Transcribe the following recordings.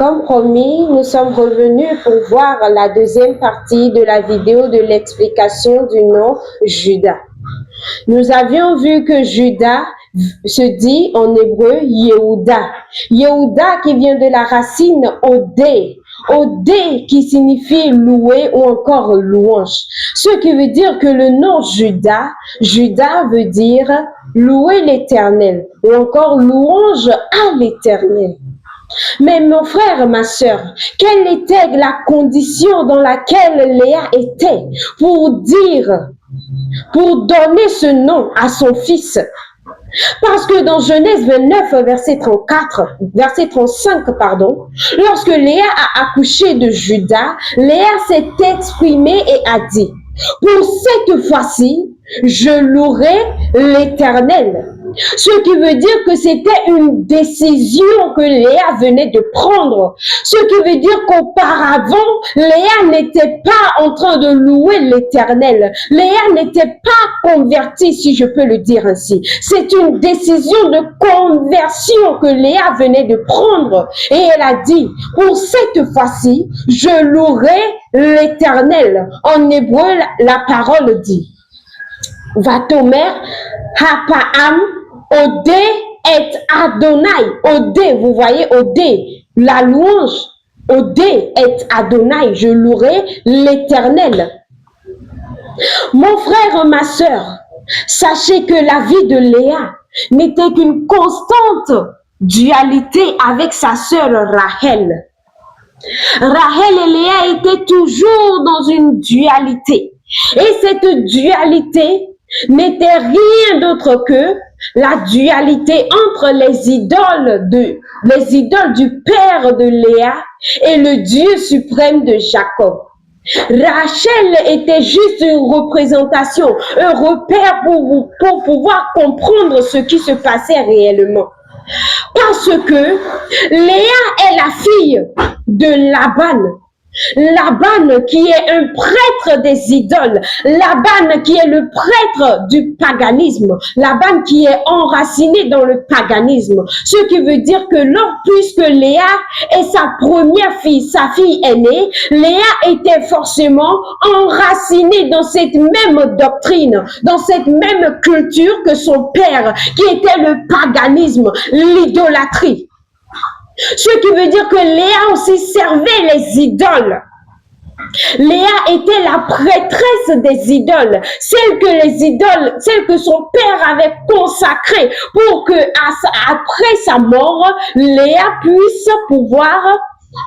Comme promis, nous sommes revenus pour voir la deuxième partie de la vidéo de l'explication du nom Judas. Nous avions vu que Judas se dit en hébreu Yehuda. Yehuda qui vient de la racine Odé. Odé qui signifie louer ou encore louange. Ce qui veut dire que le nom Judas, Judas veut dire louer l'Éternel ou encore louange à l'Éternel. Mais mon frère, ma sœur, quelle était la condition dans laquelle Léa était pour donner ce nom à son fils? Parce que dans Genèse 29, verset 35, lorsque Léa a accouché de Judas, Léa s'est exprimée et a dit, pour cette fois-ci, je louerai l'Éternel. Ce qui veut dire que c'était une décision que Léa venait de prendre. Ce qui veut dire qu'auparavant, Léa n'était pas en train de louer l'Éternel. Léa n'était pas convertie, si je peux le dire ainsi. C'est une décision de conversion que Léa venait de prendre. Et elle a dit, pour cette fois-ci, je louerai l'Éternel. En hébreu, la parole dit, Vatomer Hapaam Odé et Adonai. Odé, vous voyez, Odé, la louange. Odé et Adonai, je louerai l'Éternel. Mon frère, ma sœur, sachez que la vie de Léa n'était qu'une constante dualité avec sa sœur Rachel. Rachel et Léa étaient toujours dans une dualité. Et cette dualité n'était rien d'autre que la dualité entre les idoles du père de Léa et le Dieu suprême de Jacob. Rachel était juste une représentation, un repère pour pouvoir comprendre ce qui se passait réellement. Parce que Léa est la fille de Laban. Laban qui est un prêtre des idoles, Laban qui est le prêtre du paganisme, Laban qui est enraciné dans le paganisme. Ce qui veut dire que puisque Léa est sa première fille, sa fille aînée, Léa était forcément enracinée dans cette même doctrine, dans cette même culture que son père, qui était le paganisme, l'idolâtrie. Ce qui veut dire que Léa aussi servait les idoles. Léa était la prêtresse des idoles, celle que son père avait consacrée pour que après sa mort, Léa puisse pouvoir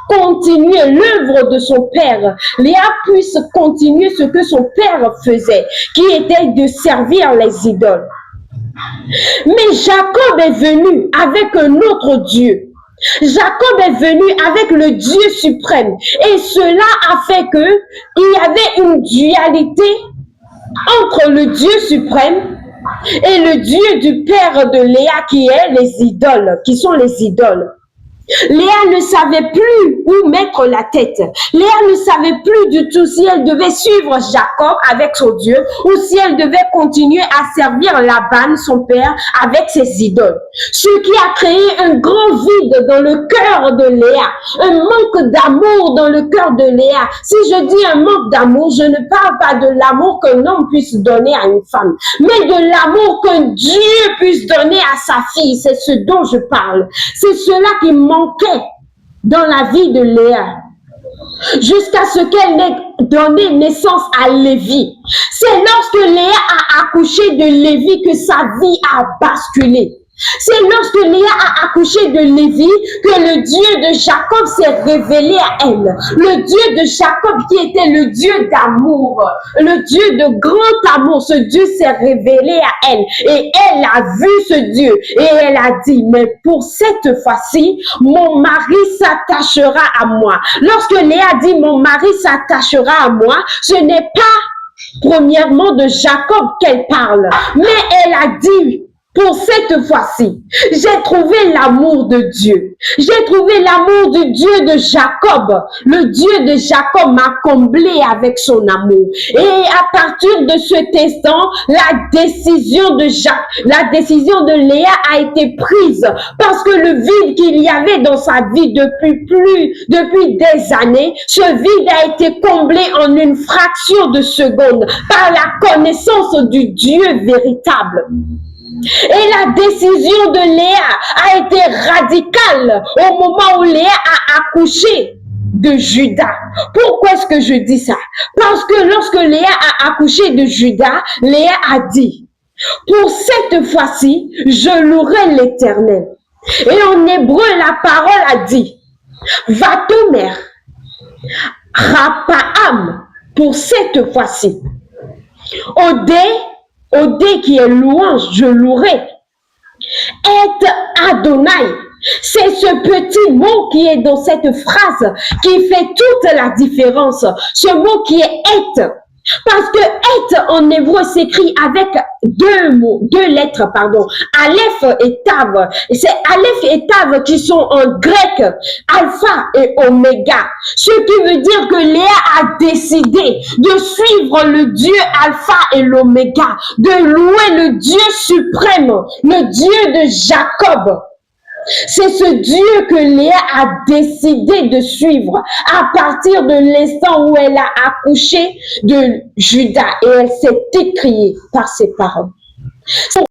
continuer l'œuvre de son père. Léa puisse continuer ce que son père faisait, qui était de servir les idoles. Mais Jacob est venu avec un autre Dieu. Jacob est venu avec le Dieu suprême et cela a fait que il y avait une dualité entre le Dieu suprême et le Dieu du père de Léa qui sont les idoles. Léa ne savait plus où mettre la tête. Léa ne savait plus du tout si elle devait suivre Jacob avec son Dieu ou si elle devait continuer à servir Laban, son père, avec ses idoles. Ce qui a créé un grand vide dans le cœur de Léa, un manque d'amour dans le cœur de Léa. Si je dis un manque d'amour, je ne parle pas de l'amour qu'un homme puisse donner à une femme, mais de l'amour qu'un Dieu puisse donner à sa fille. C'est ce dont je parle. C'est cela qui manquait dans la vie de Léa, jusqu'à ce qu'elle n'ait donné naissance à Lévi. C'est lorsque Léa a accouché de Lévi que sa vie a basculé. C'est lorsque Léa a accouché de Lévi que le Dieu de Jacob s'est révélé à elle. Le Dieu de Jacob qui était le Dieu d'amour, le Dieu de grand amour, ce Dieu s'est révélé à elle. Et elle a vu ce Dieu et elle a dit, mais pour cette fois-ci, mon mari s'attachera à moi. Lorsque Léa dit, mon mari s'attachera à moi, ce n'est pas premièrement de Jacob qu'elle parle, mais elle a dit, pour cette fois-ci, j'ai trouvé l'amour de Dieu. J'ai trouvé l'amour du Dieu de Jacob. Le Dieu de Jacob m'a comblé avec son amour. Et à partir de cet instant, la décision de Léa a été prise parce que le vide qu'il y avait dans sa vie depuis des années, ce vide a été comblé en une fraction de seconde par la connaissance du Dieu véritable. Et la décision de Léa a été radicale au moment où Léa a accouché de Judas. Pourquoi est-ce que je dis ça? Parce que lorsque Léa a accouché de Judas, Léa a dit, pour cette fois-ci, je louerai l'Éternel. Et en hébreu, la parole a dit, va-t-on Rapaam, pour cette fois-ci. Odé qui est louange, je louerai. Et Adonai, c'est ce petit mot qui est dans cette phrase qui fait toute la différence. Ce mot qui est et. Parce que et en hébreu s'écrit avec deux lettres, pardon. Aleph et Tav. C'est Aleph et Tav qui sont en grec, alpha et oméga. Ce qui veut dire que Léa a décidé de suivre le Dieu alpha et l'oméga, de louer le Dieu suprême, le Dieu de Jacob. C'est ce Dieu que Léa a décidé de suivre à partir de l'instant où elle a accouché de Judas et elle s'est écriée par ses paroles.